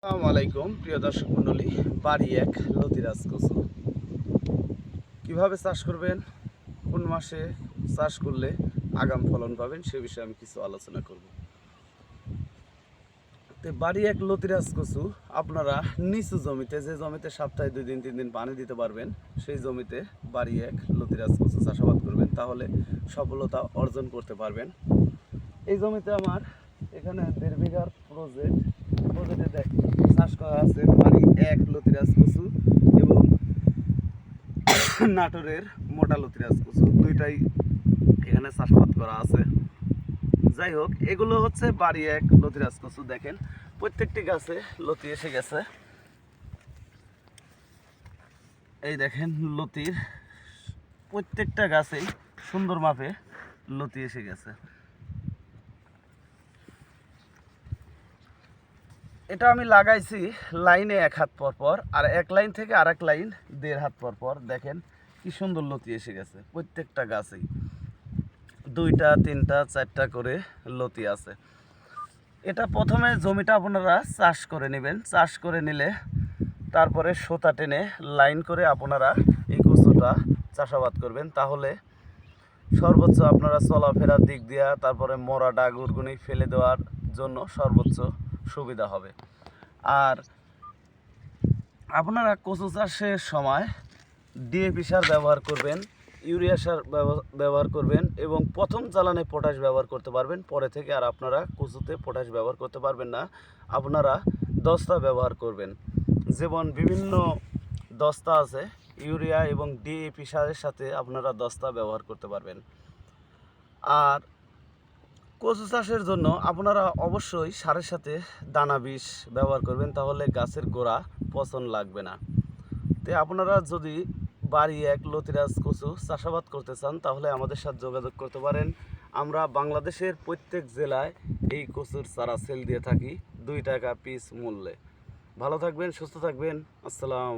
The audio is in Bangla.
আসসালামু আলাইকুম প্রিয় দর্শক মণ্ডলী। বাড়ি এক লতিরাজ কচু কীভাবে চাষ করবেন, কোন মাসে চাষ করলে আগাম ফলন পাবেন সে বিষয়ে আমি কিছু আলোচনা করব। তো বাড়ি এক লতিরাজ কচু আপনারা নিচু জমিতে, যে জমিতে সপ্তাহে 2 দিন 3 দিন পানি দিতে পারবেন, সেই জমিতে বাড়ি এক লতিরাজ কচু চাষাবাদ করবেন, তাহলে সফলতা অর্জন করতে পারবেন। এই জমিতে আমার এখানে 1.5 বিঘার প্রজেক্টে চাষ করা আছে বাড়ি এক লতিরাজ কচু এবং নাটোরের মোটা লতিরাজ কচু, দুইটাই এখানে চাষাবাদ করা আছে। যাই হোক, এগুলো হচ্ছে বাড়ি এক লতিরাজ কচু। দেখেন প্রত্যেকটি গাছে লতি এসে গেছে। এই দেখেন লতির প্রত্যেকটা গাছেই সুন্দর মাপে লতি এসে গেছে। এটা আমি লাগাইছি লাইনে 1 হাত পর পর, আর এক লাইন থেকে আরেক লাইন 1.5 হাত পর পর। দেখেন কি সুন্দর লতি এসে গেছে, প্রত্যেকটা গাছেই 2টা 3টা 4টা করে লতি আছে। এটা প্রথমে জমিটা আপনারা চাষ করে নেবেন। চাষ করে নিলে তারপরে সুতা টেনে লাইন করে আপনারা এই কচুটা চাষাবাদ করবেন, তাহলে সর্বোচ্চ আপনারা চলাফেরার দিক দিয়া, তারপরে মরা ডাগ উর্গুনি ফেলে দেওয়ার জন্য সর্বোচ্চ সুবিধা হবে। আর আপনারা কচু চাষের সময় ডিএপি সার ব্যবহার করবেন, ইউরিয়া সার ব্যবহার করবেন এবং প্রথম জ্বালানে পটাশ ব্যবহার করতে পারবেন। পরে থেকে আর আপনারা কচুতে পটাশ ব্যবহার করতে পারবেন না, আপনারা দস্তা ব্যবহার করবেন। যেমন বিভিন্ন দস্তা আছে, ইউরিয়া এবং ডিএপি সারের সাথে আপনারা দস্তা ব্যবহার করতে পারবেন। আর কচু চাষের জন্য আপনারা অবশ্যই সারের সাথে দানা বিষ ব্যবহার করবেন, তাহলে গাছের গোড়া পচন লাগবে না। তো আপনারা যদি বাড়ি এক লতিরাজ কচু চাষাবাদ করতে চান, তাহলে আমাদের সাথে যোগাযোগ করতে পারেন। আমরা বাংলাদেশের প্রত্যেক জেলায় এই কচুর চারা সেল দিয়ে থাকি 2 টাকা পিস মূল্যে। ভালো থাকবেন, সুস্থ থাকবেন। আসসালাম।